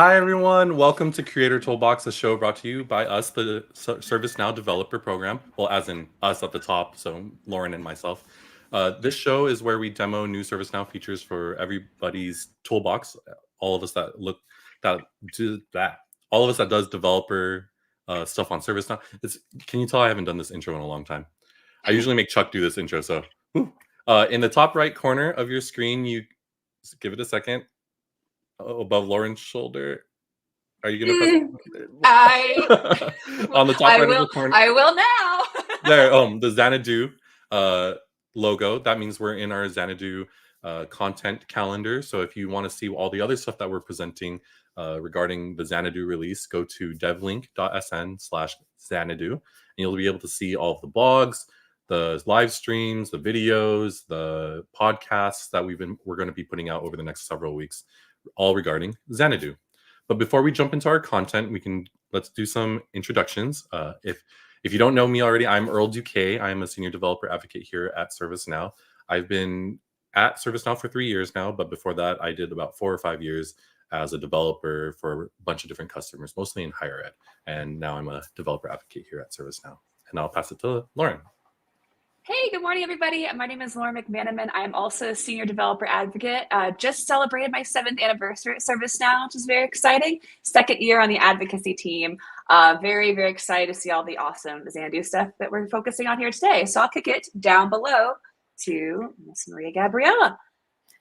Hi, everyone. Welcome to Creator Toolbox, a show brought to you by us, the ServiceNow Developer Program. Well, as in us at the top, so Lauren and myself. This show is where we demo new ServiceNow features for everybody's toolbox. All of us that do that. All of us that does developer stuff on ServiceNow. Can you tell I haven't done this intro in a long time? I usually make Chuck do this intro. So, in the top right corner of your screen, you give it a second. Above Lauren's shoulder. Are you gonna press on the top right of the corner? I will now. There, the Xanadu logo. That means we're in our Xanadu content calendar. So if you want to see all the other stuff that we're presenting regarding the Xanadu release, go to devlink.sn/Xanadu, and you'll be able to see all of the blogs, the live streams, the videos, the podcasts that we're going to be putting out over the next several weeks, all regarding Xanadu. But before we jump into our content, let's do some introductions. If you don't know me already, I'm Earl Duque. I'm a senior developer advocate here at ServiceNow. I've been at ServiceNow for 3 years now, but before that, I did about 4 or 5 years as a developer for a bunch of different customers, mostly in higher ed. And now I'm a developer advocate here at ServiceNow. And I'll pass it to Lauren. Hey, good morning, everybody. My name is Lauren McManaman. I am also a senior developer advocate. Just celebrated my 7th anniversary at ServiceNow, which is very exciting. 2nd year on the advocacy team. Very, very excited to see all the awesome Xanadu stuff that we're focusing on here today. So I'll kick it down below to Miss Maria Gabriela.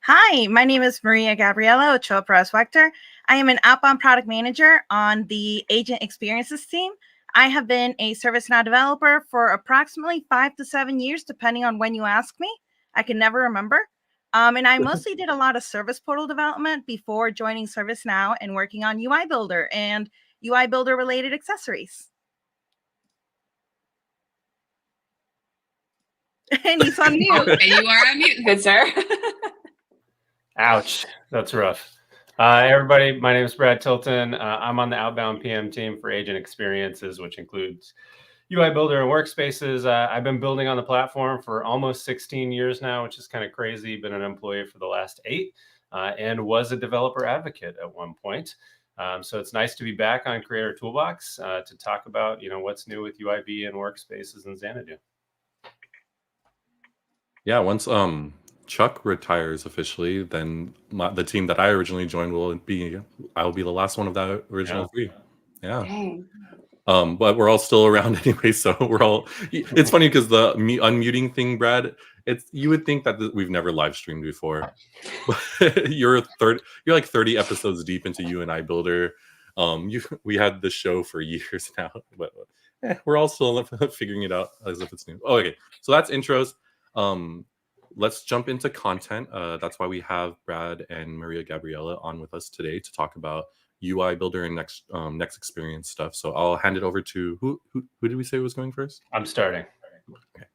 Hi, my name is Maria Gabriela Ochoa Perez Waechter. I am an outbound product manager on the agent experiences team. I have been a ServiceNow developer for approximately 5 to 7 years, depending on when you ask me. I can never remember. And I mostly did a lot of service portal development before joining ServiceNow and working on UI Builder and UI Builder related accessories. And he's on mute. And you are on mute, good sir. Ouch, that's rough. Everybody, my name is Brad Tilton. I'm on the outbound PM team for agent experiences, which includes UI Builder and Workspaces. I've been building on the platform for almost 16 years now, which is kind of crazy. Been an employee for the last 8 and was a developer advocate at one point. So it's nice to be back on Creator Toolbox to talk about what's new with UIB and Workspaces and Xanadu. Yeah, once Chuck retires officially, then the team that I originally joined I will be the last one of that original 3. Yeah. Dang. But we're all still around anyway, so it's funny because the unmuting thing, Brad, you would think that we've never live streamed before. You're like 30 episodes deep into UI Builder. We had the show for years now, but we're all still figuring it out as if it's new. Oh, okay, so that's intros. Let's jump into content. That's why we have Brad and Maria Gabriela on with us today to talk about UI Builder and next experience stuff. So I'll hand it over to who did we say was going first? I'm starting. Okay.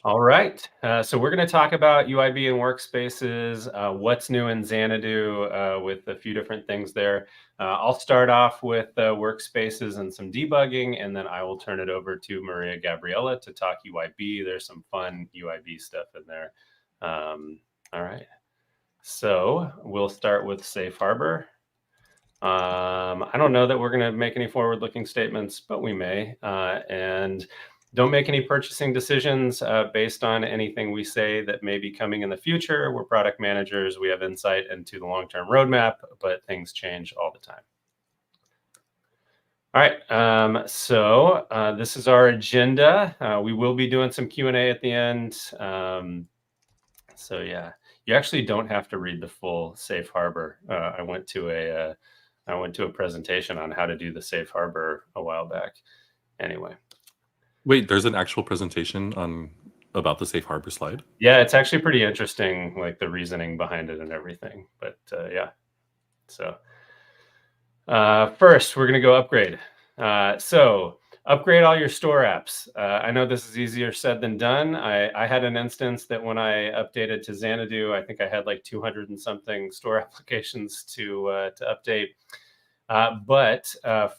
All right. So we're going to talk about UIB and Workspaces, what's new in Xanadu with a few different things there. I'll start off with Workspaces and some debugging, and then I will turn it over to Maria Gabriela to talk UIB. There's some fun UIB stuff in there. All right. So we'll start with Safe Harbor. I don't know that we're going to make any forward-looking statements, but we may. And don't make any purchasing decisions based on anything we say that may be coming in the future. We're product managers. We have insight into the long-term roadmap, but things change all the time. All right. So this is our agenda. We will be doing some Q&A at the end. So yeah, you actually don't have to read the full Safe Harbor. I went to a presentation on how to do the Safe Harbor a while back. Anyway. Wait, there's an actual presentation about the Safe Harbor slide? Yeah, it's actually pretty interesting, like the reasoning behind it and everything. But yeah, so first we're going to go upgrade. So upgrade all your store apps. I know this is easier said than done. I had an instance that when I updated to Xanadu, I think I had like 200 and something store applications to update. But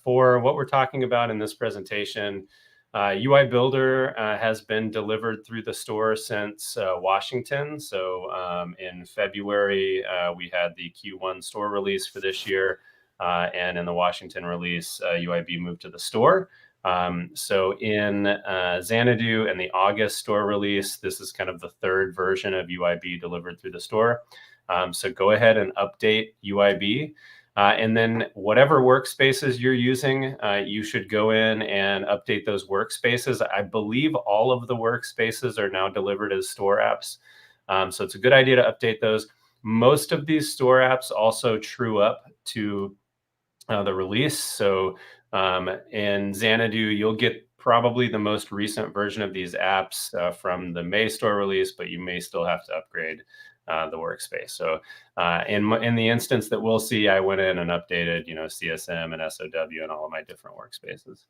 for what we're talking about in this presentation, UI Builder has been delivered through the store since Washington. So in February, we had the Q1 store release for this year. And in the Washington release, UIB moved to the store. So in Xanadu and the August store release, this is kind of the third version of UIB delivered through the store. So go ahead and update UIB. And then whatever workspaces you're using, you should go in and update those workspaces. I believe all of the workspaces are now delivered as store apps. So it's a good idea to update those. Most of these store apps also true up to the release. So in Xanadu, you'll get probably the most recent version of these apps from the May store release, but you may still have to upgrade the workspace. So in the instance that we'll see, I went in and updated, CSM and SOW and all of my different workspaces.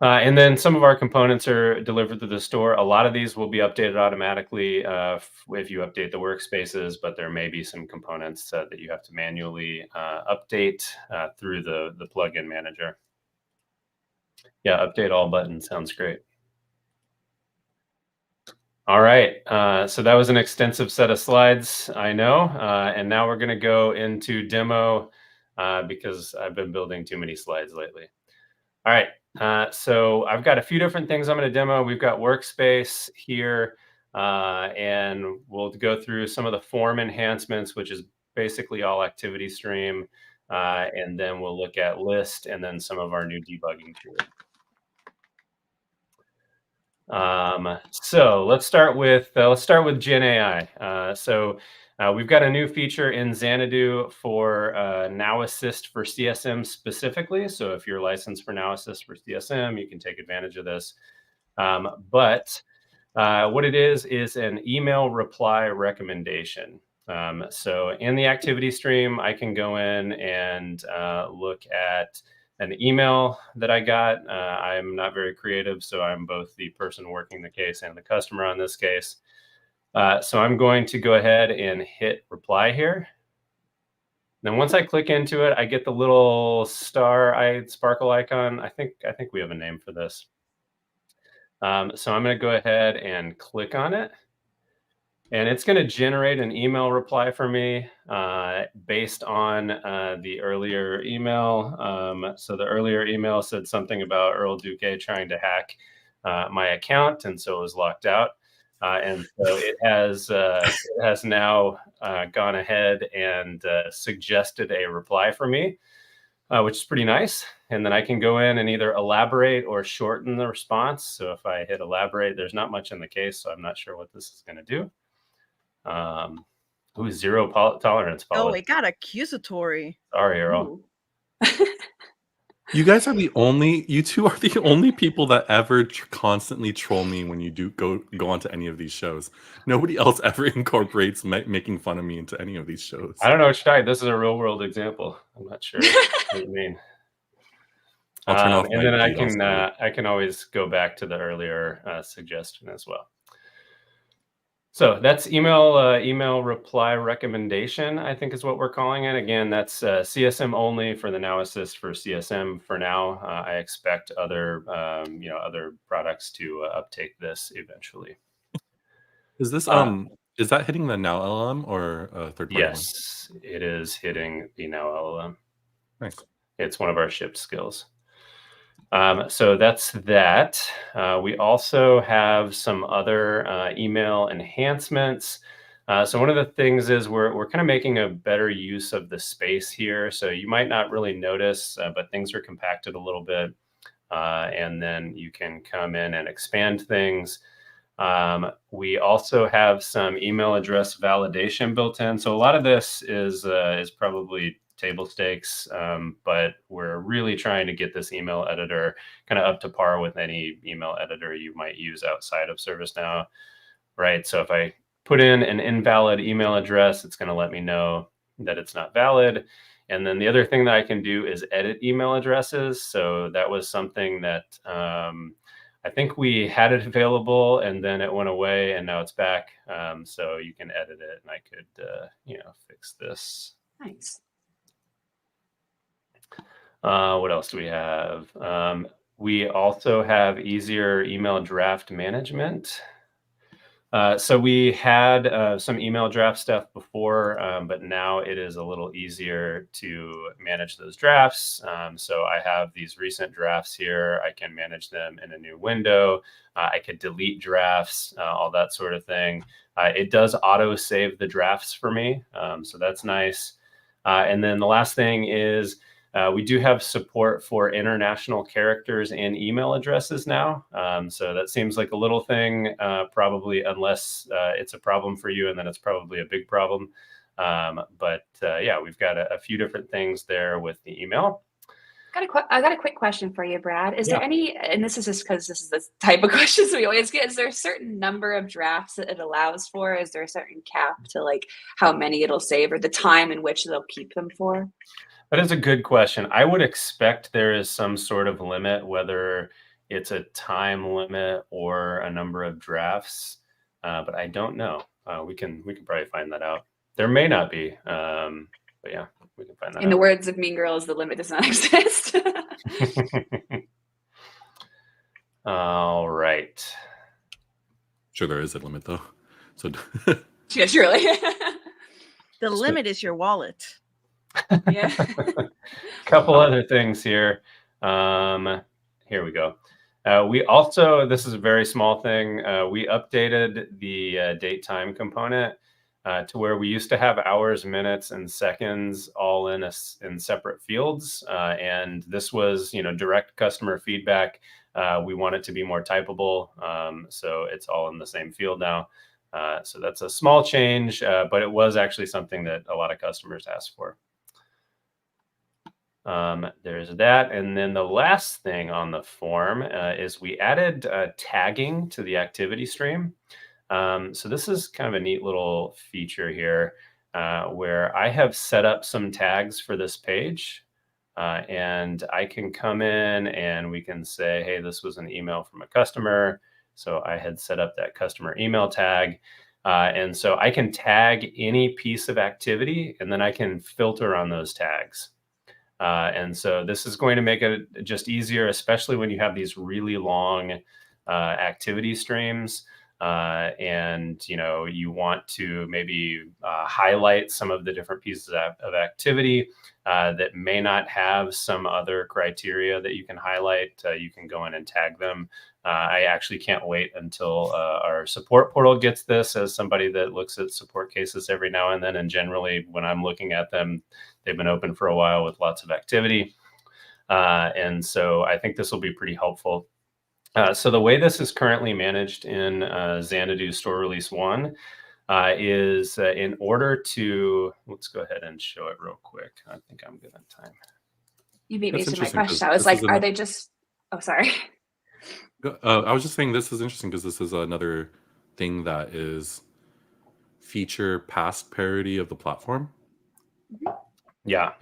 And then some of our components are delivered to the store. A lot of these will be updated automatically if you update the workspaces, but there may be some components that you have to manually update through the plugin manager. Yeah, update all button sounds great. All right, so that was an extensive set of slides, I know. And now we're going to go into demo because I've been building too many slides lately. All right. So I've got a few different things I'm going to demo. We've got Workspace here, and we'll go through some of the form enhancements, which is basically all activity stream. And then we'll look at list and then some of our new debugging tools. So let's start with Gen AI. We've got a new feature in Xanadu for Now Assist for CSM specifically. So if you're licensed for Now Assist for CSM, you can take advantage of this. But what it is an email reply recommendation. So in the activity stream, I can go in and look at an email that I got. I'm not very creative, so I'm both the person working the case and the customer on this case. So I'm going to go ahead and hit reply here. Then once I click into it, I get the little sparkle icon. I think we have a name for this. So I'm going to go ahead and click on it. And it's going to generate an email reply for me based on the earlier email. So the earlier email said something about Earl Duque trying to hack my account, and so it was locked out. And so it has now gone ahead and suggested a reply for me, which is pretty nice. And then I can go in and either elaborate or shorten the response. So if I hit elaborate, there's not much in the case, so I'm not sure what this is going to do. Zero tolerance policy. Oh, it got accusatory. Sorry, Earl. You guys are you two are the only people that ever constantly troll me when you do go onto any of these shows. Nobody else ever incorporates making fun of me into any of these shows. I don't know what you're talking. This is a real world example. I'm not sure what you mean. I'll turn off and then I can always go back to the earlier suggestion as well. So that's email reply recommendation, I think is what we're calling it. Again, that's CSM only for the Now Assist for CSM for now. I expect other products to uptake this eventually. Is this is that hitting the Now LLM or a third party? Yes, it is hitting the Now LLM. Nice. It's one of our shipped skills. So that's that. We also have some other email enhancements. So one of the things is we're kind of making a better use of the space here. So you might not really notice, but things are compacted a little bit. And then you can come in and expand things. We also have some email address validation built in. So a lot of this is probably table stakes, but we're really trying to get this email editor kind of up to par with any email editor you might use outside of ServiceNow, right? So if I put in an invalid email address, it's going to let me know that it's not valid. And then the other thing that I can do is edit email addresses. So that was something that I think we had it available and then it went away and now it's back. So you can edit it and I could, fix this. Nice. What else do we have? We also have easier email draft management. So we had some email draft stuff before, but now it is a little easier to manage those drafts. So I have these recent drafts here. I can manage them in a new window. I could delete drafts, all that sort of thing. It does auto save the drafts for me. So that's nice. And then the last thing is we do have support for international characters and email addresses now. So that seems like a little thing, probably, unless it's a problem for you, and then it's probably a big problem. But yeah, we've got a few different things there with the email. I got a quick question for you, Brad. Is Yeah. there any, and this is just because this is the type of questions we always get, is there a certain number of drafts that it allows for? Is there a certain cap to like how many it'll save or the time in which they'll keep them for? That is a good question. I would expect there is some sort of limit, whether it's a time limit or a number of drafts, but I don't know. We can probably find that out. There may not be, but yeah, we can find that out. In the words of Mean Girls, the limit does not exist. All right. Sure, there is a limit though. So Yeah, surely. The limit is your wallet. Yeah. Couple other things here. Here we go. We also, this is a very small thing. We updated the date time component to where we used to have hours, minutes, and seconds all in separate fields. And this was, direct customer feedback. We want it to be more typable. So it's all in the same field now. So that's a small change, but it was actually something that a lot of customers asked for. There's that. And then the last thing on the form is we added tagging to the activity stream. So this is kind of a neat little feature here where I have set up some tags for this page. And I can come in and we can say, hey, this was an email from a customer. So I had set up that customer email tag. And so I can tag any piece of activity and then I can filter on those tags. And so this is going to make it just easier, especially when you have these really long activity streams. And you want to maybe highlight some of the different pieces of activity that may not have some other criteria that you can highlight. You can go in and tag them. I actually can't wait until our support portal gets this, as somebody that looks at support cases every now and then. And generally, when I'm looking at them, they've been open for a while with lots of activity. And so I think this will be pretty helpful. So the way this is currently managed in Xanadu Store Release 1 is in order to, let's go ahead and show it real quick. I think I'm good on time. You beat me That's to my interesting, 'cause question. I was this like, is are they just, oh, sorry. I was just saying this is interesting because this is another thing that is feature past parity of the platform. Yeah.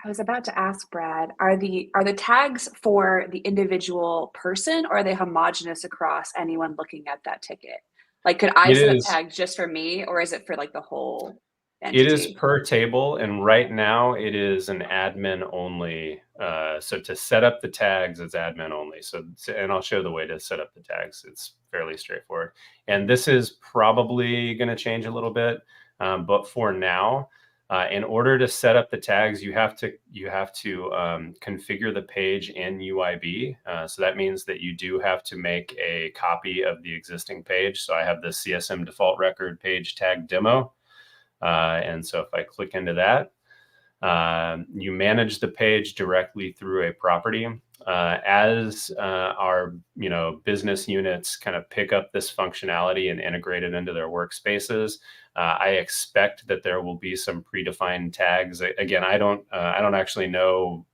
I was about to ask Brad, are the tags for the individual person or are they homogenous across anyone looking at that ticket? Like, could I set a tag just for me or is it for like the whole entity? It is per table, and right now it is an admin only. So to set up the tags, it's admin only. So, and I'll show the way to set up the tags. It's fairly straightforward. And this is probably going to change a little bit, but for now, in order to set up the tags, you have to configure the page in UIB. So that means that you do have to make a copy of the existing page. So I have the CSM default record page tag demo. And so if I click into that, you manage the page directly through a property. As our business units kind of pick up this functionality and integrate it into their workspaces, I expect that there will be some predefined tags. Again, I don't actually know,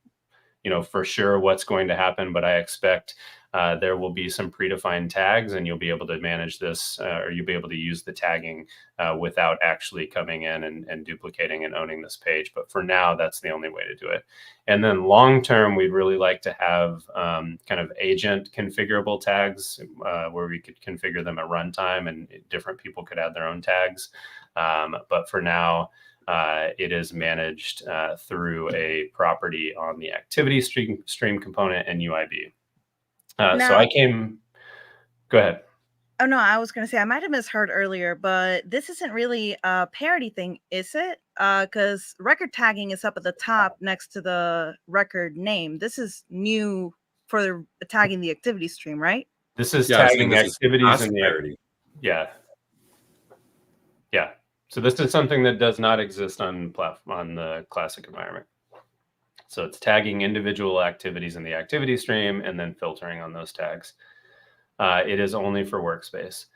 for sure what's going to happen, but I expect there will be some predefined tags, and you'll be able to manage this, or you'll be able to use the tagging without actually coming in and duplicating and owning this page. But for now, that's the only way to do it. And then long term, we'd really like to have kind of agent configurable tags where we could configure them at runtime and different people could add their own tags. But for now, it is managed through a property on the activity stream component in UIB. So I came, go ahead. Oh, no, I was going to say, I might have misheard earlier, but this isn't really a parity thing, is it? Because record tagging is up at the top next to the record name. This is new for tagging the activity stream, right? This is tagging activities in the parity. Yeah. So this is something that does not exist on the classic environment. So it's tagging individual activities in the activity stream and then filtering on those tags. It is only for Workspace.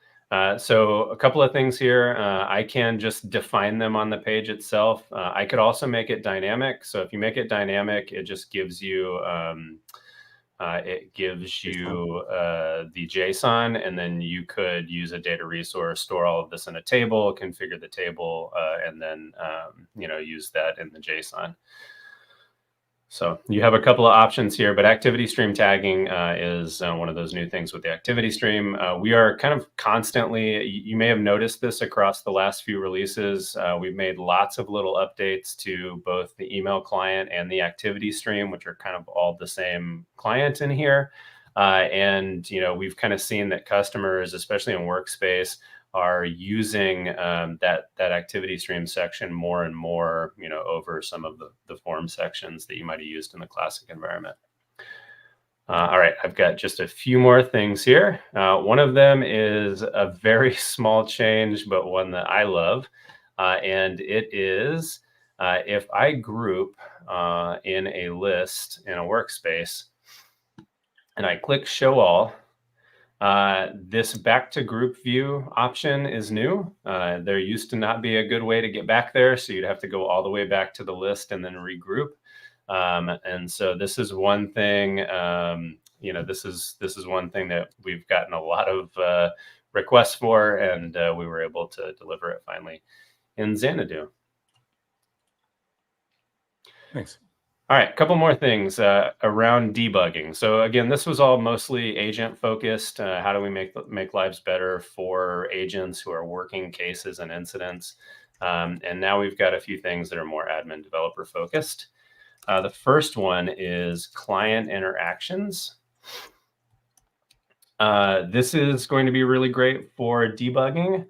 So a couple of things here. I can just define them on the page itself. I could also make it dynamic. So if you make it dynamic, it just gives you the JSON, and then you could use a data resource, store all of this in a table, configure the table, and then use that in the JSON. So you have a couple of options here, but activity stream tagging is one of those new things with the activity stream. We are kind of constantly, you may have noticed this across the last few releases. We've made lots of little updates to both the email client and the activity stream, which are kind of all the same client in here. And, we've kind of seen that customers, especially in Workspace, are using that activity stream section more and more, over some of the form sections that you might have used in the classic environment. All right, I've got just a few more things here. One of them is a very small change, but one that I love. And it is if I group in a list in a workspace and I click show all, this back to group view option is new. There used to not be a good way to get back there, so you'd have to go all the way back to the list and then regroup. And so this is one thing. This is one thing that we've gotten a lot of requests for, and we were able to deliver it finally in Xanadu. Thanks. All right, a couple more things around debugging. So again, this was all mostly agent focused. How do we make lives better for agents who are working cases and incidents? And now we've got a few things that are more admin developer focused. The first one is client interactions. This is going to be really great for debugging.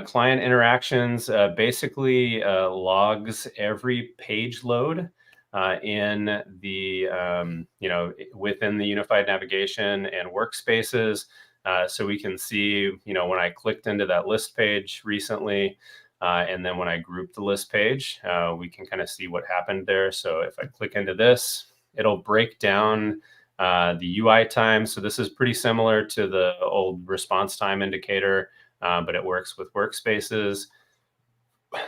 Client interactions basically logs every page load in the, within the unified navigation and workspaces. So we can see, when I clicked into that list page recently, and then when I grouped the list page, we can kind of see what happened there. So if I click into this, it'll break down the UI time. So this is pretty similar to the old response time indicator, but it works with workspaces.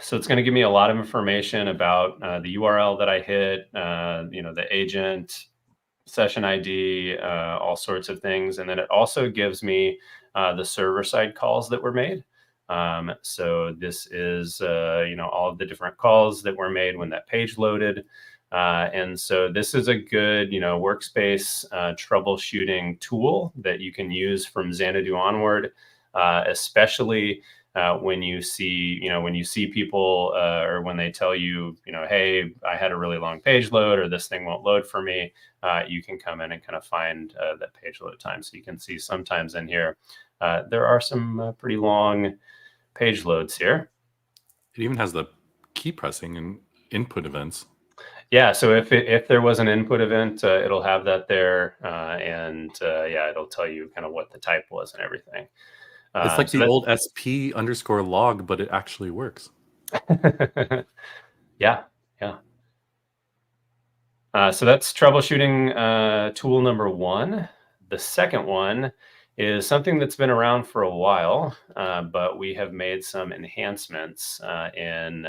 So it's going to give me a lot of information about the URL that I hit, the agent, session ID, all sorts of things. And then it also gives me the server-side calls that were made. So this is, all of the different calls that were made when that page loaded. And so this is a good, workspace troubleshooting tool that you can use from Xanadu onward, especially when you see people or when they tell you, hey, I had a really long page load, or this thing won't load for me, you can come in and kind of find that page load time. So you can see sometimes in here, there are some pretty long page loads here. It even has the key pressing and input events. Yeah, so if there was an input event, it'll have that there, and it'll tell you kind of what the type was and everything. It's like the old SP_log, but it actually works. Yeah. So that's troubleshooting tool number one. The second one is something that's been around for a while, but we have made some enhancements in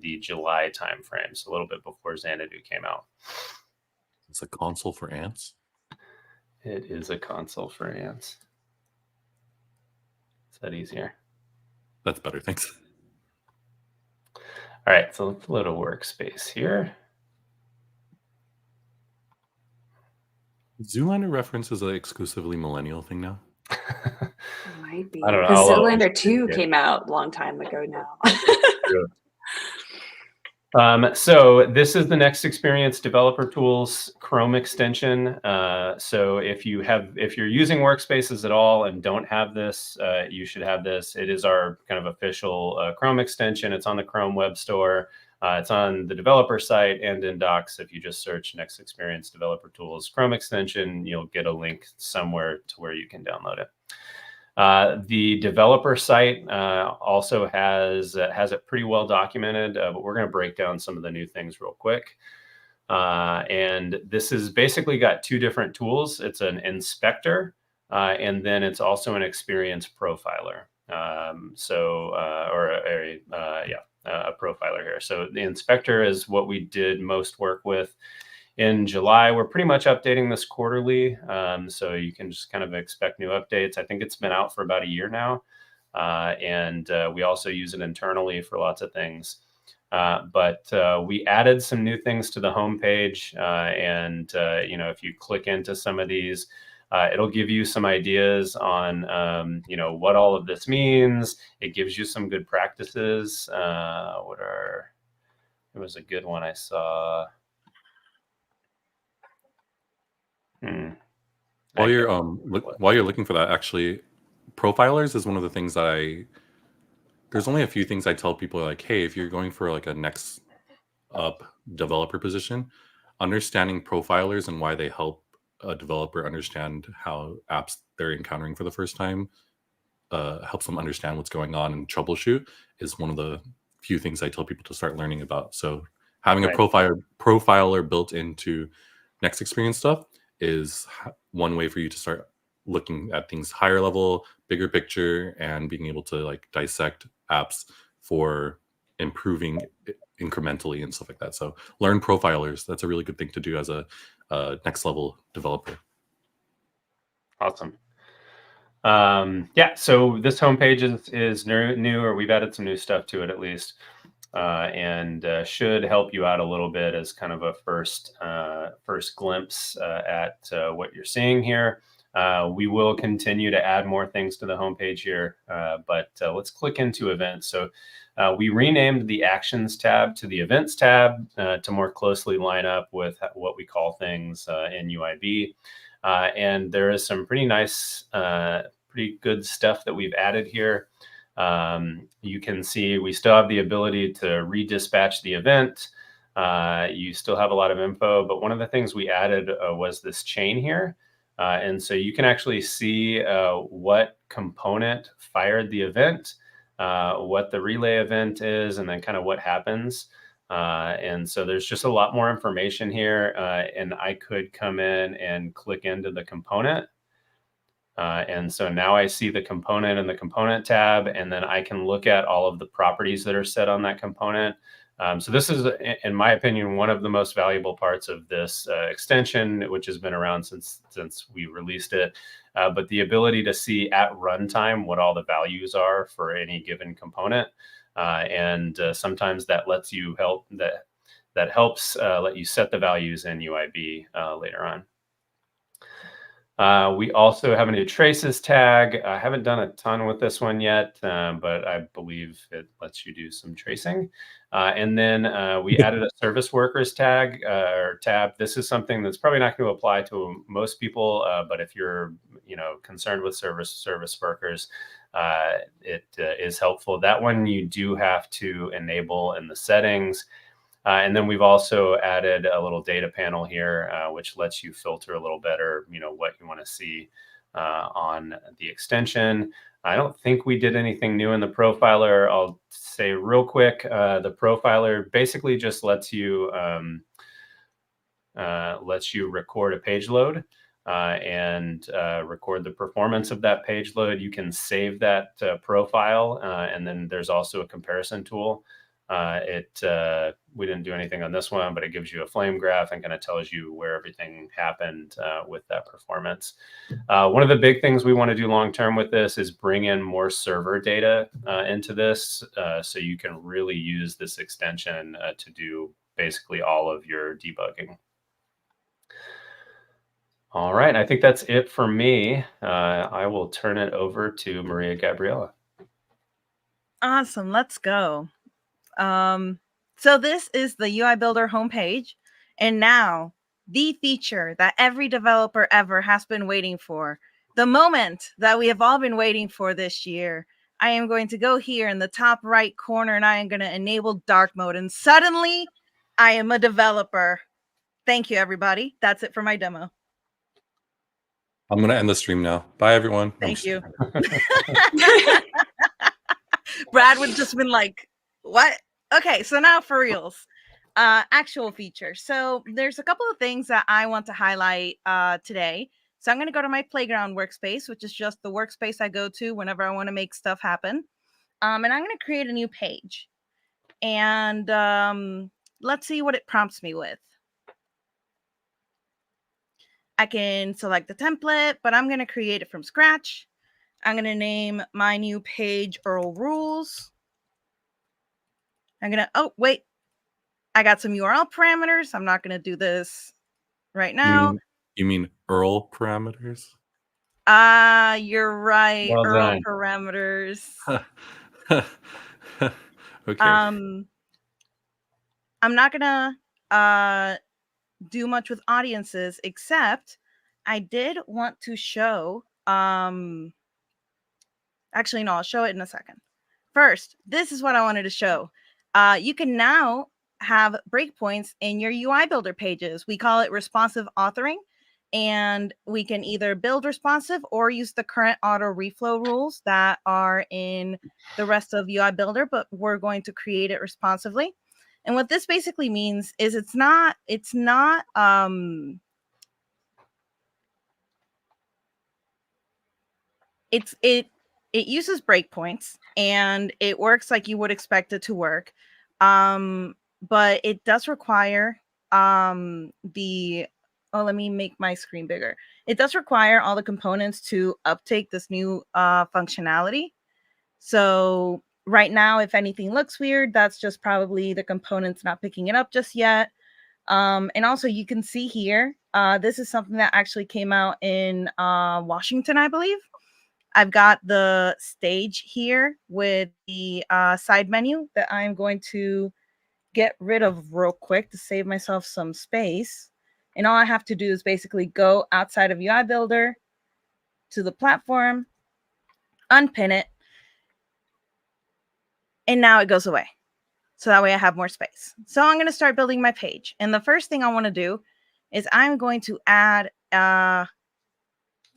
the July timeframe, so a little bit before Xanadu came out. It's a console for ants? It is a console for ants. Is that easier? That's better, thanks. All right, so let's load a workspace here. Zoolander reference is an exclusively millennial thing now? It might be. I don't know. Because Zoolander 2 came out a long time ago now. So this is the Next Experience Developer Tools Chrome extension. So if you're using Workspaces at all and don't have this, you should have this. It is our kind of official Chrome extension. It's on the Chrome Web Store. It's on the developer site and in Docs. If you just search Next Experience Developer Tools Chrome extension, you'll get a link somewhere to where you can download it. The developer site also has it pretty well documented, but we're going to break down some of the new things real quick. And this is basically got two different tools. It's an inspector, and then it's also an experience profiler. A profiler here. So the inspector is what we did most work with in July. We're pretty much updating this quarterly, so you can just kind of expect new updates. I think it's been out for about a year now, and we also use it internally for lots of things. But we added some new things to the homepage, and if you click into some of these, it'll give you some ideas on what all of this means. It gives you some good practices. It was a good one I saw. While you're looking for that, actually, profilers is one of the things that there's only a few things I tell people, like, hey, if you're going for like a next up developer position, understanding profilers and why they help a developer understand how apps they're encountering for the first time helps them understand what's going on and troubleshoot is one of the few things I tell people to start learning about. So having a profiler built into Next Experience stuff is one way for you to start looking at things higher level, bigger picture, and being able to like dissect apps for improving incrementally and stuff like that. So learn profilers. That's a really good thing to do as a next level developer. Awesome. So this homepage is new, or we've added some new stuff to it at least, and should help you out a little bit as kind of a first glimpse at what you're seeing here. We will continue to add more things to the homepage here, but let's click into events. So we renamed the Actions tab to the Events tab to more closely line up with what we call things in UIB. And there is some pretty nice, pretty good stuff that we've added here. You can see we still have the ability to redispatch the event. You still have a lot of info, but one of the things we added was this chain here. And so you can actually see what component fired the event, what the relay event is, and then kind of what happens. And so there's just a lot more information here. And I could come in and click into the component. And so now I see the component in the component tab, and then I can look at all of the properties that are set on that component. So this is, in my opinion, one of the most valuable parts of this extension, which has been around since we released it. But the ability to see at runtime what all the values are for any given component, and sometimes that lets you helps let you set the values in UIB later on. We also have a new traces tag. I haven't done a ton with this one yet, but I believe it lets you do some tracing. And then we added a service workers tag or tab. This is something that's probably not going to apply to most people, but if you're concerned with service workers, it is helpful. That one you do have to enable in the settings. And then we've also added a little data panel here, which lets you filter a little better, what you want to see on the extension. I don't think we did anything new in the profiler. I'll say real quick, the profiler basically just lets you record a page load and record the performance of that page load. You can save that profile, and then there's also a comparison tool. We didn't do anything on this one, but it gives you a flame graph and kind of tells you where everything happened with that performance. One of the big things we want to do long term with this is bring in more server data into this, so you can really use this extension to do basically all of your debugging. All right, I think that's it for me. I will turn it over to Maria Gabriela. Awesome, let's go. So this is the UI Builder homepage. And now the feature that every developer ever has been waiting for, the moment that we have all been waiting for this year. I am going to go here in the top right corner and I am going to enable dark mode. And suddenly I am a developer. Thank you, everybody. That's it for my demo. I'm going to end the stream now. Bye, everyone. Thank you. Brad would just been like, what? Okay, so now for reals. Actual features. So there's a couple of things that I want to highlight today. So I'm going to go to my playground workspace, which is just the workspace I go to whenever I want to make stuff happen. And I'm going to create a new page. And let's see what it prompts me with. I can select the template, but I'm going to create it from scratch. I'm going to name my new page Earl Rules. I'm going to, oh, wait. I got some URL parameters. I'm not going to do this right now. You mean URL parameters? You're right. Well URL done. parameters. Okay. I'm not going to do much with audiences, except I did want to show, actually, no, I'll show it in a second. First, this is what I wanted to show. You can now have breakpoints in your UI Builder pages. We call it responsive authoring, and we can either build responsive or use the current auto reflow rules that are in the rest of UI Builder, but we're going to create it responsively. And what this basically means is it uses breakpoints and it works like you would expect it to work. But it does require let me make my screen bigger. It does require all the components to uptake this new functionality. So right now, if anything looks weird, that's just probably the components not picking it up just yet. And also you can see here, this is something that actually came out in Washington, I believe. I've got the stage here with the side menu that I'm going to get rid of real quick to save myself some space. And all I have to do is basically go outside of UI Builder to the platform, unpin it, and now it goes away. So that way I have more space. So I'm going to start building my page. And the first thing I want to do is I'm going to add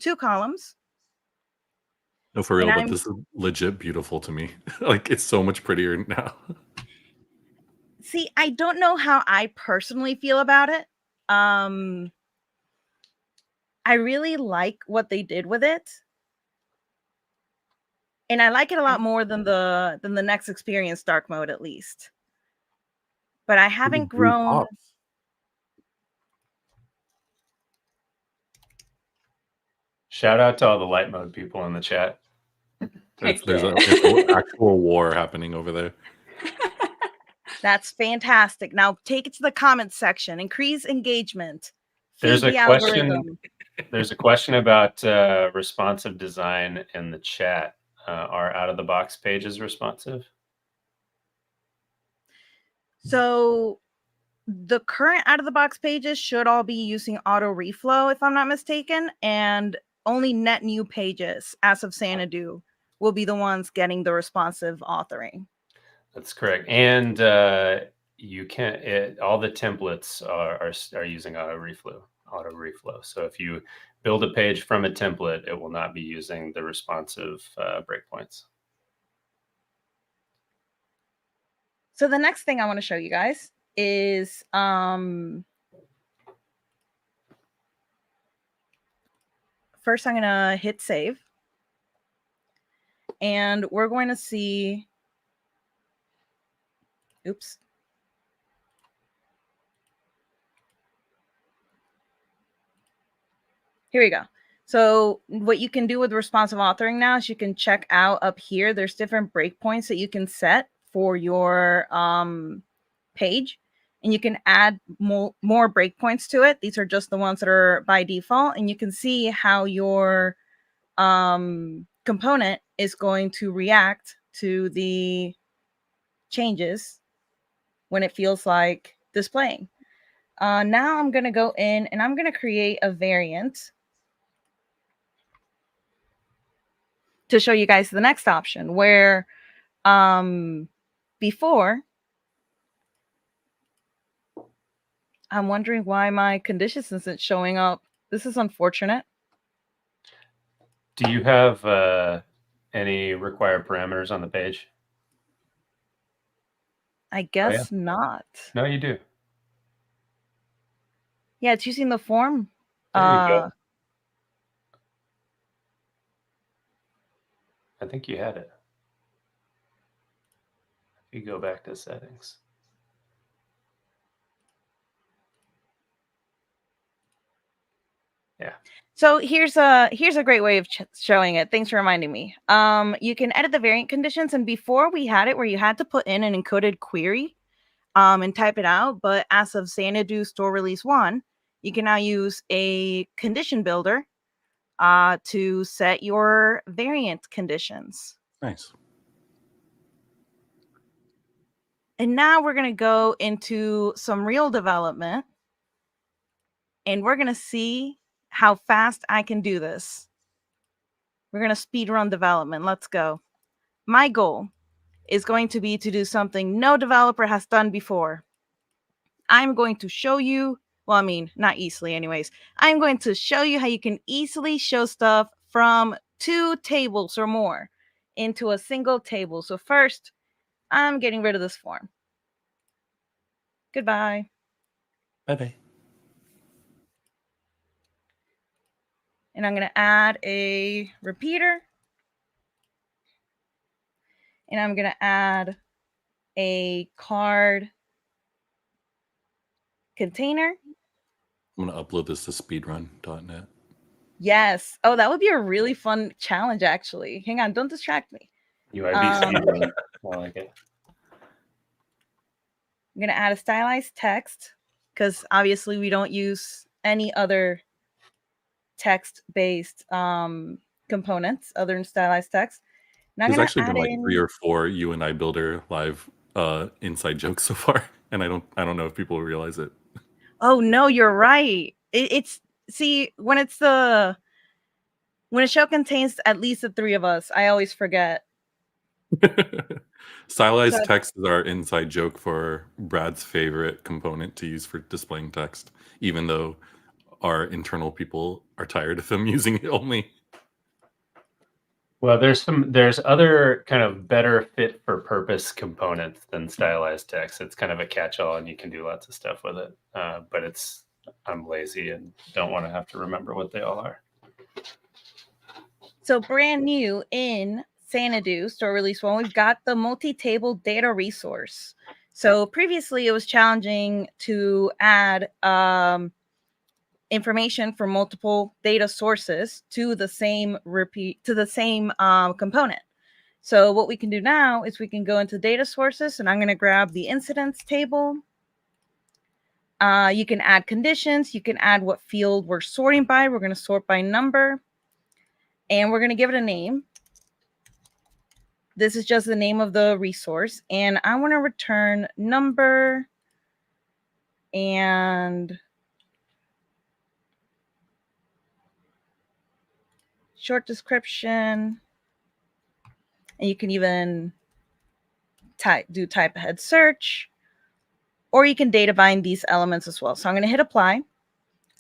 2 columns. No, for real, but this is legit beautiful to me. Like, it's so much prettier now. See, I don't know how I personally feel about it. I really like what they did with it. And I like it a lot more than the next experience dark mode, at least. But I haven't grown. Shout out to all the light mode people in the chat. There's an actual war happening over there. That's fantastic. Now take it to the comments section. Increase engagement. There's a question. There's a question about responsive design in the chat. Are out-of-the-box pages responsive? So the current out-of-the-box pages should all be using auto reflow, if I'm not mistaken, and only net new pages as of Xanadu will be the ones getting the responsive authoring. That's correct. And you can all the templates are using auto reflow. So if you build a page from a template, it will not be using the responsive breakpoints. So the next thing I want to show you guys is first I'm going to hit save. And we're going to see, oops. Here we go. So what you can do with responsive authoring now is you can check out up here. There's different breakpoints that you can set for your page, and you can add more breakpoints to it. These are just the ones that are by default, and you can see how your component is going to react to the changes when it feels like displaying. Now I'm going to go in and I'm going to create a variant to show you guys the next option where before, I'm wondering why my conditions isn't showing up. This is unfortunate. Do you have any required parameters on the page? I guess not. No, you do. Yeah, it's using the form. There you go. I think you had it. If you go back to settings. Yeah. So here's a great way of showing it. Thanks for reminding me. You can edit the variant conditions, and before we had it where you had to put in an encoded query and type it out, but as of Xanadu Store Release 1, you can now use a condition builder to set your variant conditions. Nice. And now we're going to go into some real development, and we're going to see how fast I can do this. We're going to speed run development. Let's go. My goal is going to be to do something no developer has done before. I'm going to show you, well, I mean, not easily anyways. I'm going to show you how you can easily show stuff from 2 tables or more into a single table. So first, I'm getting rid of this form. Goodbye. Bye-bye. And I'm going to add a repeater. And I'm going to add a card container. I'm going to upload this to speedrun.net. Yes. Oh, that would be a really fun challenge, actually. Hang on. Don't distract me. UIB. I like it. I'm going to add a stylized text because obviously we don't use any other text-based components other than stylized text. There's actually been like 3 or 4 UI Builder live inside jokes so far, and I don't know if people realize it. Oh no, you're right. It's see when a show contains at least the 3 of us, I always forget. Stylized text is our inside joke for Brad's favorite component to use for displaying text, even though our internal people are tired of them using it only. Well, there's other kind of better fit for purpose components than stylized text. It's kind of a catch-all, and you can do lots of stuff with it. But I'm lazy and don't want to have to remember what they all are. So brand new in Xanadu Store Release 1, we've got the multi-table data resource. So previously, it was challenging to add information from multiple data sources to the same component. So what we can do now is we can go into data sources, and I'm going to grab the incidents table. You can add conditions. You can add what field we're sorting by. We're going to sort by number, and we're going to give it a name. This is just the name of the resource, and I want to return number and short description, and you can even do type ahead search, or you can data bind these elements as well. So I'm going to hit apply.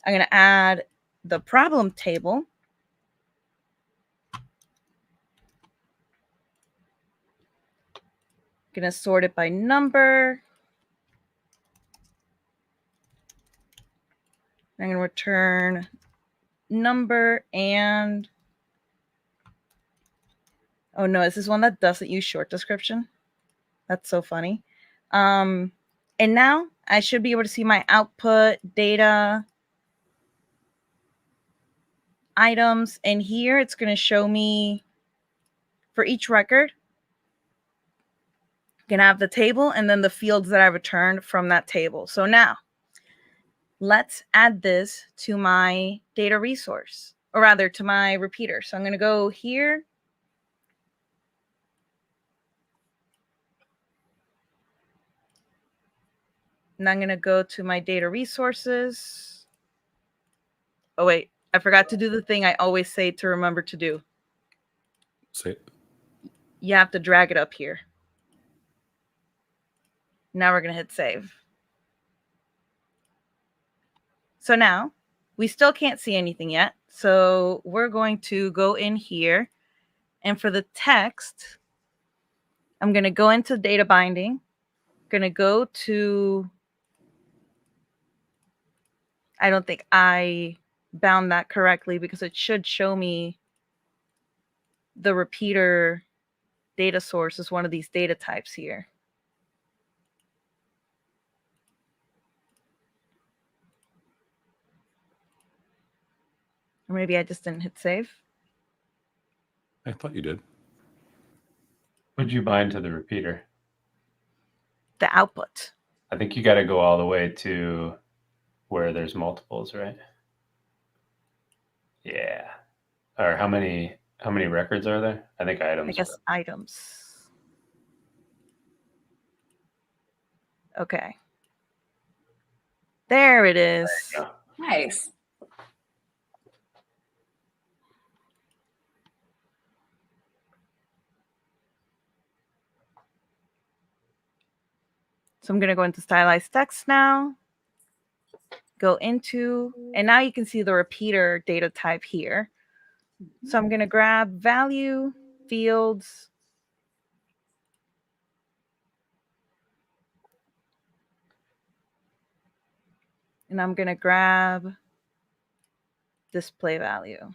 I'm going to add the problem table. Going to sort it by number. I'm going to return number and oh no, is this one that doesn't use short description? That's so funny. And now I should be able to see my output data items. And here it's going to show me for each record. I'm going to have the table and then the fields that I returned from that table. So now let's add this to my data resource, or rather to my repeater. So I'm going to go here. And I'm going to go to my data resources. Oh, wait. I forgot to do the thing I always say to remember to do. Say, You have to drag it up here. Now we're going to hit save. So now we still can't see anything yet. So we're going to go in here. And for the text, I'm going to go into data binding. Going to go to, I don't think I bound that correctly because it should show me the repeater data source is one of these data types here. Or maybe I just didn't hit save. I thought you did. Would you bind to the repeater? The output. I think you got to go all the way to where there's multiples, right? Yeah. Or how many records are there? I think items. I guess items. Okay. There it is. There you go. Nice. So I'm going to go into stylized text now. Go into, and now you can see the repeater data type here. So I'm going to grab value, fields, and I'm going to grab display value.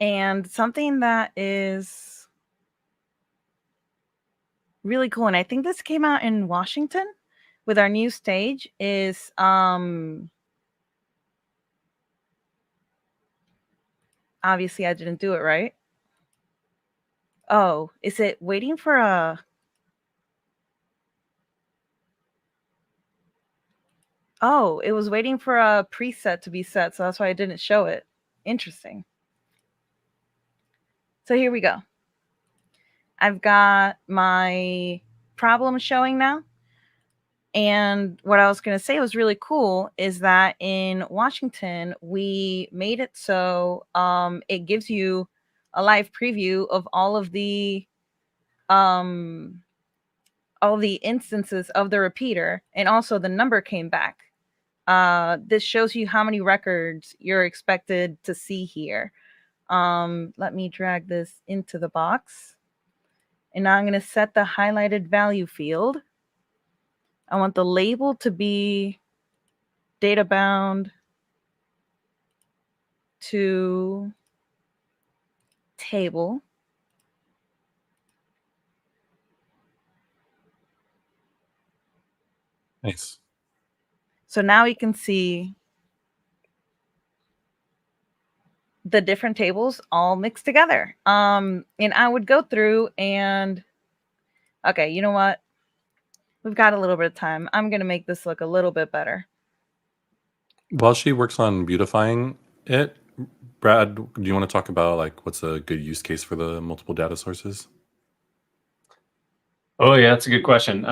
And something that is really cool, and I think this came out in Washington with our new stage, is obviously I didn't do it right. Oh, is it waiting for a... Oh, it was waiting for a preset to be set, so that's why I didn't show it. Interesting. So here we go. I've got my problem showing now. And what I was going to say was really cool is that in Washington, we made it so it gives you a live preview of all the instances of the repeater, and also the number came back. This shows you how many records you're expected to see here. Let me drag this into the box. And now I'm going to set the highlighted value field. I want the label to be data bound to table. Nice. So now we can see the different tables all mixed together. And I would go through and, okay, you know what? We've got a little bit of time. I'm going to make this look a little bit better. While she works on beautifying it, Brad, do you want to talk about like what's a good use case for the multiple data sources? Oh yeah, that's a good question.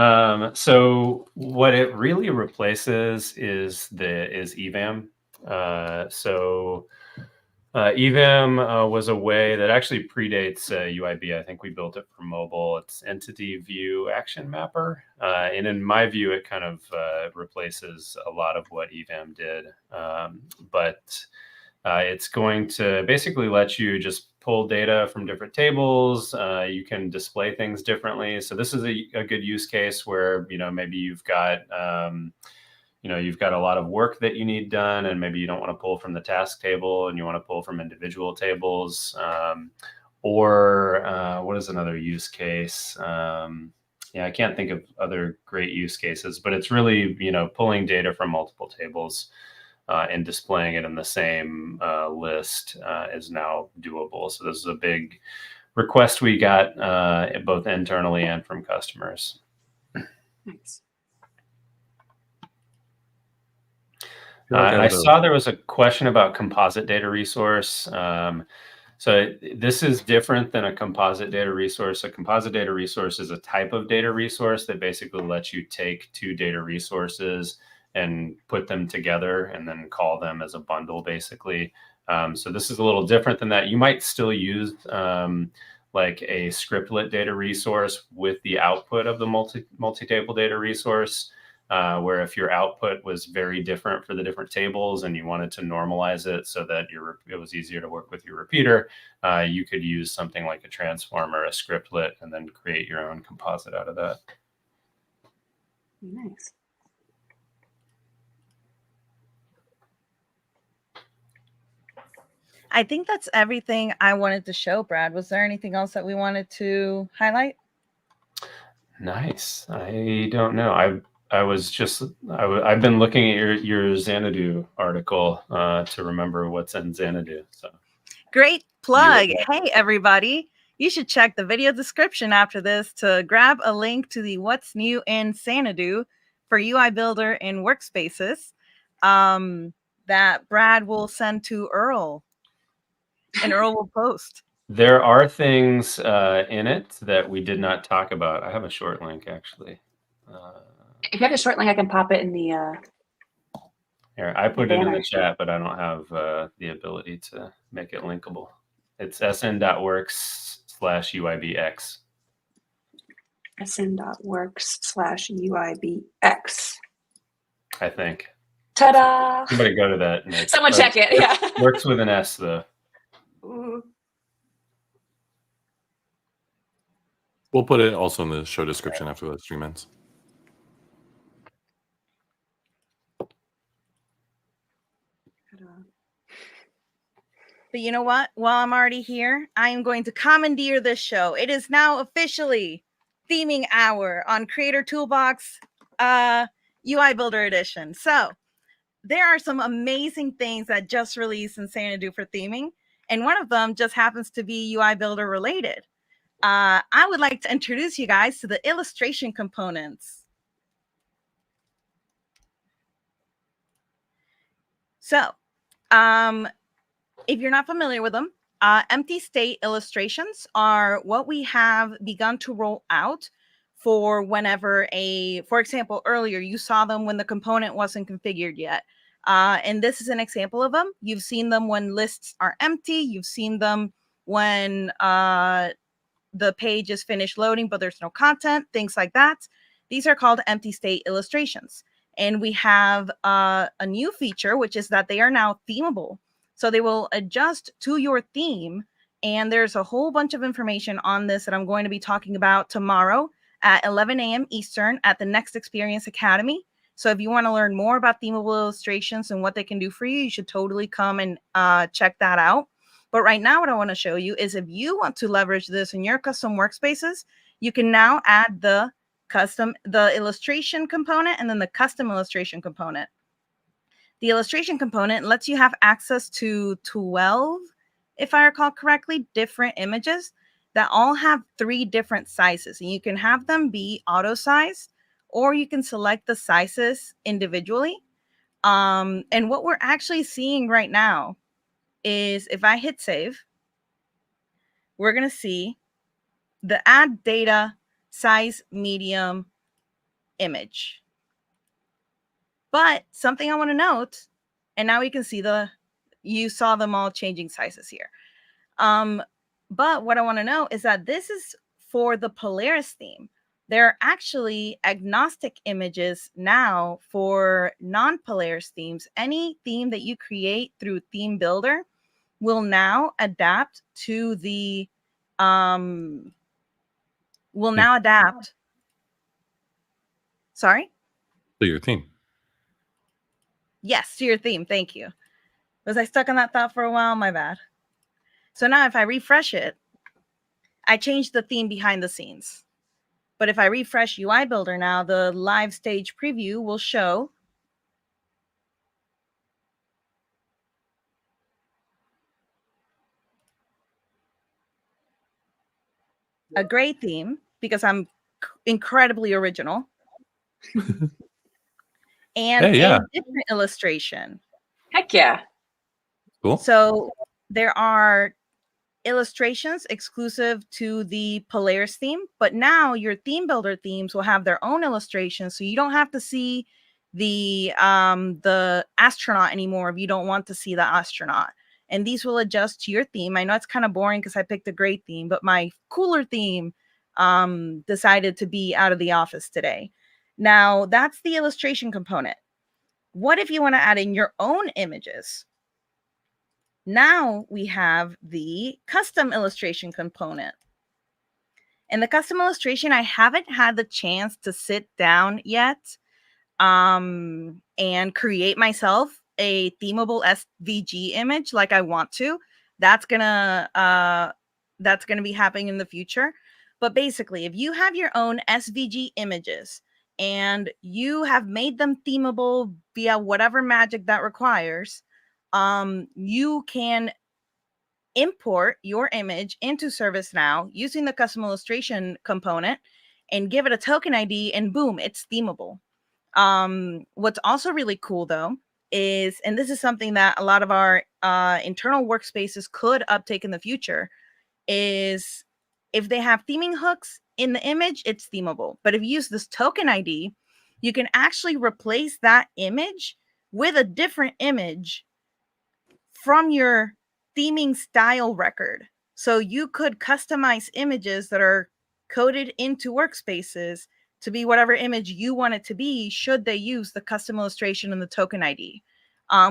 So what it really replaces is EVAM. EVAM was a way that actually predates UIB. I think we built it for mobile. It's Entity View Action Mapper. And in my view, it kind of replaces a lot of what EVAM did. But it's going to basically let you just pull data from different tables. You can display things differently. So this is a good use case where, maybe you've got you've got a lot of work that you need done, and maybe you don't want to pull from the task table and you want to pull from individual tables. Or what is another use case? I can't think of other great use cases, but it's really, pulling data from multiple tables and displaying it in the same list is now doable. So this is a big request we got both internally and from customers. Nice. I saw there was a question about composite data resource. So this is different than a composite data resource. A composite data resource is a type of data resource that basically lets you take two data resources and put them together and then call them as a bundle, basically. So this is a little different than that. You might still use like a scriptlet data resource with the output of the multi-table data resource, where if your output was very different for the different tables and you wanted to normalize it so that it was easier to work with your repeater, you could use something like a transform or a scriptlet and then create your own composite out of that. Nice. I think that's everything I wanted to show, Brad. Was there anything else that we wanted to highlight? Nice. I don't know. I've been looking at your Xanadu article to remember what's in Xanadu. So great plug. Hey, everybody. You should check the video description after this to grab a link to the What's New in Xanadu for UI Builder and Workspaces that Brad will send to Earl. And Earl will post. There are things in it that we did not talk about. I have a short link, actually. If you have a short link, I can pop it in the... Here, I put it in the chat, but I don't have the ability to make it linkable. It's sn.works/UIBX. sn.works/UIBX. I think. Ta-da! Somebody go to that. Someone check it. Yeah. Works with an S, though. Ooh. We'll put it also in the show description after the stream ends. But you know what? While I'm already here, I am going to commandeer this show. It is now officially theming hour on Creator Toolbox UI Builder Edition. So there are some amazing things that just released in Xanadu for theming. And one of them just happens to be UI Builder related. I would like to introduce you guys to the illustration components. So, if you're not familiar with them, empty state illustrations are what we have begun to roll out for whenever for example, earlier you saw them when the component wasn't configured yet. And this is an example of them. You've seen them when lists are empty. You've seen them when the page is finished loading, but there's no content, things like that. These are called empty state illustrations. And we have a new feature, which is that they are now themable. So they will adjust to your theme. And there's a whole bunch of information on this that I'm going to be talking about tomorrow at 11 a.m. Eastern at the Next Experience Academy. So if you want to learn more about themable illustrations and what they can do for you, you should totally come and check that out. But right now, what I want to show you is if you want to leverage this in your custom workspaces, you can now add the illustration component and then the custom illustration component. The illustration component lets you have access to 12, if I recall correctly, different images that all have 3 different sizes. And you can have them be auto size, or you can select the sizes individually. And what we're actually seeing right now is if I hit save, we're going to see the add data size medium image. But something I want to note, and now we can see you saw them all changing sizes here. But what I want to know is that this is for the Polaris theme. There are actually agnostic images now for non-Polaris themes. Any theme that you create through Theme Builder will now adapt to the Sorry? To your theme. Yes, to your theme. Thank you. Was I stuck on that thought for a while? My bad. So now if I refresh it, I changed the theme behind the scenes. But if I refresh UI Builder now, the live stage preview will show a gray theme because I'm incredibly original. And hey, yeah. a different illustration. Heck yeah. Cool. So there are illustrations exclusive to the Polaris theme, but now your theme builder themes will have their own illustrations, so you don't have to see the astronaut anymore if you don't want to see the astronaut. And these will adjust to your theme. I know it's kind of boring because I picked a great theme, but my cooler theme decided to be out of the office today. Now, that's the illustration component. What if you want to add in your own images? Now we have the custom illustration component. And the custom illustration, I haven't had the chance to sit down yet and create myself a themeable SVG image like I want to. That's gonna be happening in the future. But basically, if you have your own SVG images and you have made them themeable via whatever magic that requires, you can import your image into ServiceNow using the custom illustration component and give it a token ID, and boom, it's themeable. What's also really cool though is, and this is something that a lot of our internal workspaces could uptake in the future, is if they have theming hooks in the image, it's themeable. But if you use this token ID, you can actually replace that image with a different image from your theming style record. So you could customize images that are coded into workspaces to be whatever image you want it to be, should they use the custom illustration and the token ID,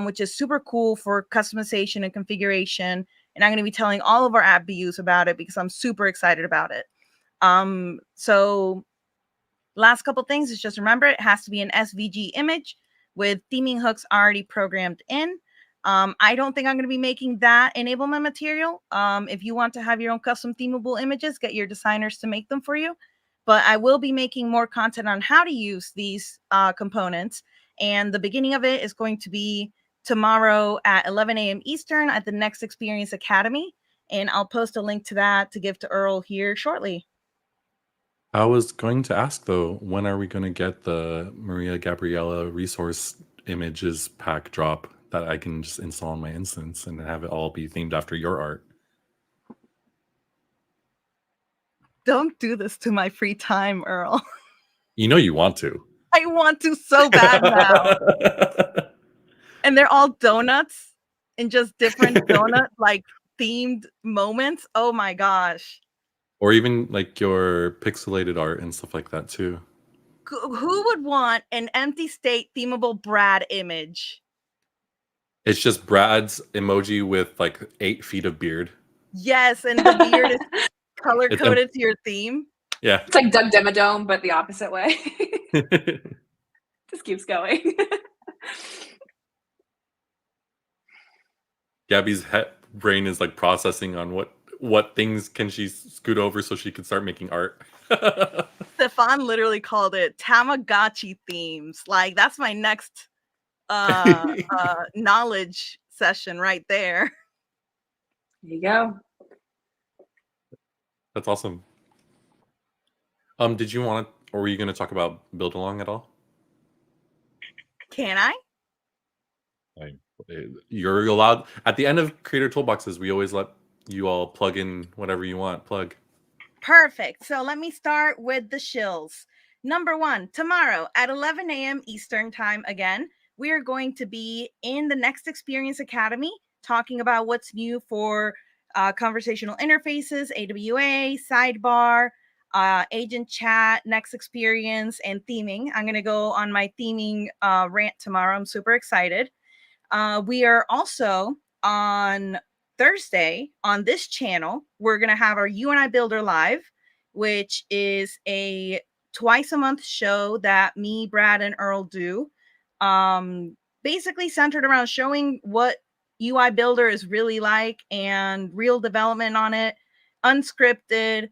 which is super cool for customization and configuration. And I'm going to be telling all of our app BUs about it because I'm super excited about it. So last couple things is just remember, it has to be an SVG image with theming hooks already programmed in. I don't think I'm going to be making that enablement material. If you want to have your own custom themable images, get your designers to make them for you. But I will be making more content on how to use these components. And the beginning of it is going to be tomorrow at 11 a.m. Eastern at the Next Experience Academy. And I'll post a link to that to give to Earl here shortly. I was going to ask though, when are we going to get the Maria Gabriela resource images pack drop that I can just install on my instance and have it all be themed after your art? Don't do this to my free time, Earl. You know you want to. I want to so bad now. And they're all donuts in just different donut like themed moments. Oh my gosh. Or even like your pixelated art and stuff like that too. Who would want an empty state themeable Brad image? It's just Brad's emoji with like 8 feet of beard. Yes, and the beard is color coded to your theme. Yeah. It's like Doug Demodome, but the opposite way. Just keeps going. Gabby's brain is like processing on what things can she scoot over so she can start making art. Stefan literally called it Tamagotchi themes. Like that's my next knowledge session right there. There you go. That's awesome. Did you want to, or were you going to talk about Build Along at all? Can I? You're allowed. At the end of Creator Toolboxes, we always let you all plug in whatever you want. Plug. Perfect. So let me start with the shills. Number 1, tomorrow at 11 a.m. Eastern time again, we are going to be in the Next Experience Academy talking about what's new for conversational interfaces, AWA, sidebar, agent chat, Next Experience, and theming. I'm going to go on my theming rant tomorrow. I'm super excited. We are also on Thursday on this channel. We're going to have our UI Builder Live, which is a twice a month show that me, Brad, and Earl do. Basically centered around showing what UI Builder is really like and real development on it, unscripted,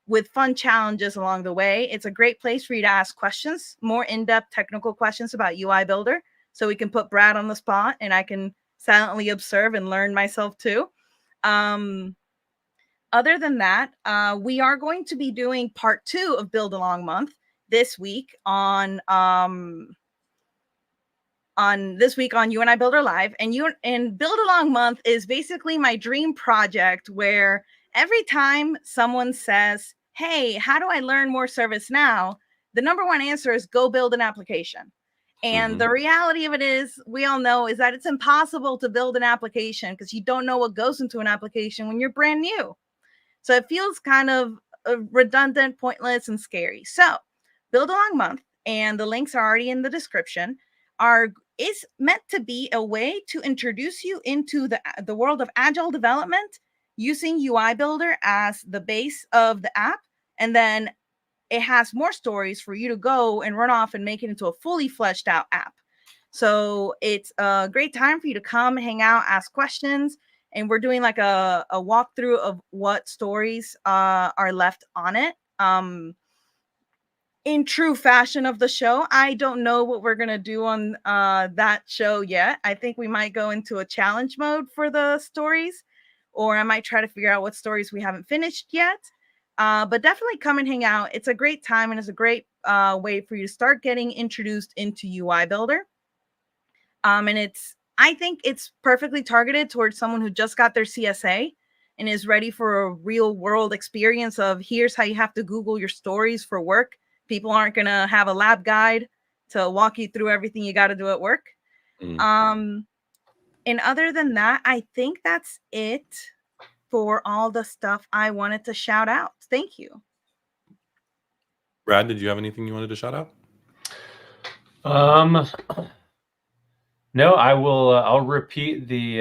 with fun challenges along the way. It's a great place for you to ask questions, more in-depth technical questions about UI Builder. So we can put Brad on the spot and I can silently observe and learn myself too. Other than that, we are going to be doing part 2 of Build Along Month this week on on this week on UNI Builder Live, and Build Along Month is basically my dream project where every time someone says, "Hey, how do I learn more ServiceNow?" the number one answer is go build an application. And the reality of it is, we all know, is that it's impossible to build an application because you don't know what goes into an application when you're brand new. So it feels kind of redundant, pointless, and scary. So Build Along Month, and the links are already in the description, is meant to be a way to introduce you into the world of agile development using UI Builder as the base of the app. And then it has more stories for you to go and run off and make it into a fully fleshed out app. So it's a great time for you to come, hang out, ask questions. And we're doing like a walkthrough of what stories are left on it. In true fashion of the show, I don't know what we're going to do on that show yet. I think we might go into a challenge mode for the stories, or I might try to figure out what stories we haven't finished yet. But definitely come and hang out. It's a great time, and it's a great way for you to start getting introduced into UI Builder. And I think it's perfectly targeted towards someone who just got their CSA and is ready for a real world experience of here's how you have to Google your stories for work. People aren't going to have a lab guide to walk you through everything you got to do at work. And other than that, I think that's it for all the stuff I wanted to shout out. Thank you. Brad, did you have anything you wanted to shout out? No, I will. I'll repeat the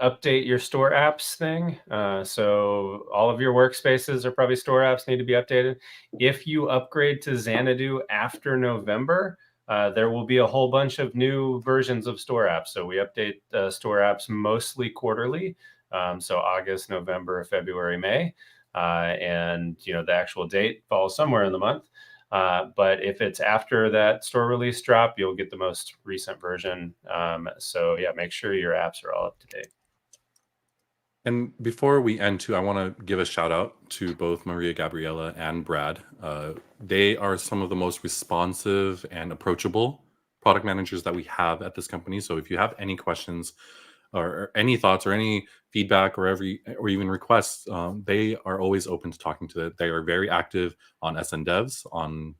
update your store apps thing. So all of your workspaces or probably store apps need to be updated. If you upgrade to Xanadu after November, there will be a whole bunch of new versions of store apps. So we update store apps mostly quarterly. So August, November, February, May, and the actual date falls somewhere in the month. But if it's after that store release drop, you'll get the most recent version. So yeah, make sure your apps are all up to date. And before we end too, I want to give a shout out to both Maria Gabriela and Brad. They are some of the most responsive and approachable product managers that we have at this company. So if you have any questions or any thoughts or any feedback or even requests, they are always open to talking to it. They are very active on SN Devs, on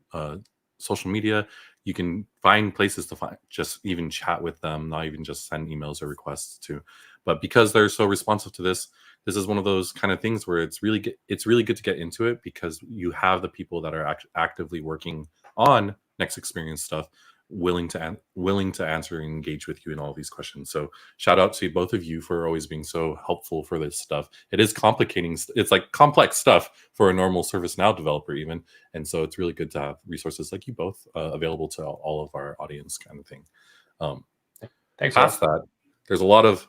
social media. You can find places to just even chat with them, not even just send emails or requests to. But because they're so responsive to this is one of those kind of things where it's really good to get into it because you have the people that are actively working on next experience stuff, willing to answer and engage with you in all these questions. So shout out to both of you for always being so helpful for this stuff. It is complicating. It's like complex stuff for a normal ServiceNow developer even. And so it's really good to have resources like you both available to all of our audience kind of thing. Thanks. Past that, there's a lot of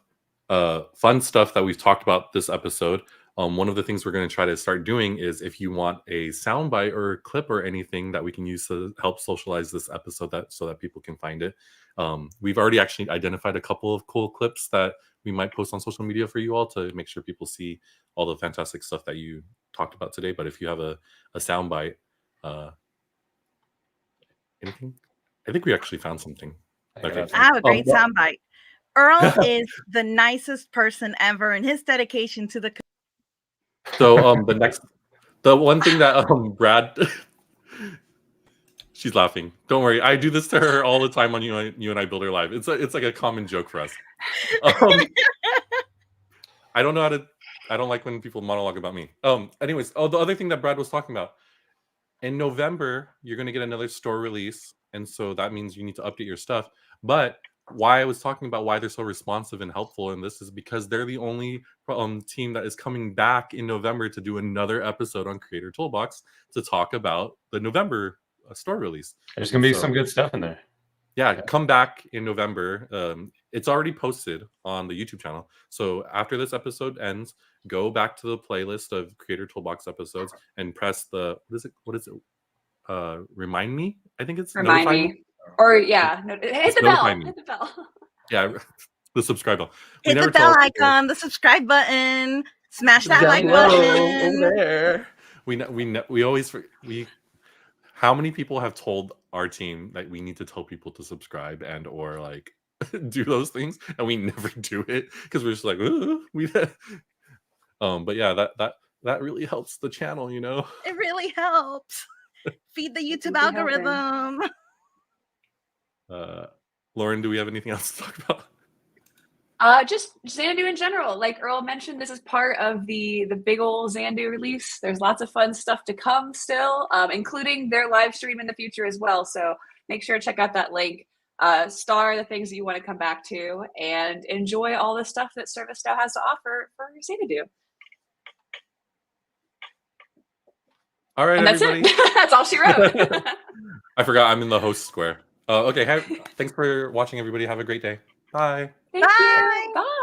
fun stuff that we've talked about this episode. One of the things we're going to try to start doing is if you want a soundbite or a clip or anything that we can use to help socialize this episode so that people can find it. We've already actually identified a couple of cool clips that we might post on social media for you all to make sure people see all the fantastic stuff that you talked about today. But if you have a soundbite, anything, I think we actually found something. I have a great soundbite. Earl is the nicest person ever, and his dedication to the. So the one thing that Brad, she's laughing. Don't worry, I do this to her all the time on UNI Builder Live. It's like a common joke for us. I don't know how to. I don't like when people monologue about me. Anyways, the other thing that Brad was talking about. In November, you're going to get another store release, and so that means you need to update your stuff. But why I was talking about why they're so responsive and helpful in this is because they're the only team that is coming back in November to do another episode on Creator Toolbox to talk about the November store release. There's going to be some good stuff in there. Yeah, come back in November. It's already posted on the YouTube channel. So after this episode ends, go back to the playlist of Creator Toolbox episodes and press the what is it? Remind me. I think it's remind me. Or yeah, hit the bell. Hit the bell. Yeah, the subscribe bell. Hit the bell icon, the subscribe button, smash that like button. Over there. We always how many people have told our team that we need to tell people to subscribe and or like do those things, and we never do it because we're just like, we. But yeah, that really helps the channel, you know. It really helps. Feed the YouTube be helping. algorithm. Lauren, do we have anything else to talk about? Just Xanadu in general. Like Earl mentioned, this is part of the big old Xanadu release. There's lots of fun stuff to come still, including their live stream in the future as well. So make sure to check out that link. Star the things that you want to come back to, and enjoy all the stuff that ServiceNow has to offer for Xanadu. All right, And that's everybody. it. That's all she wrote. I forgot I'm in the host square. Okay, thanks for watching, everybody. Have a great day. Bye. Thank Bye. you. Bye.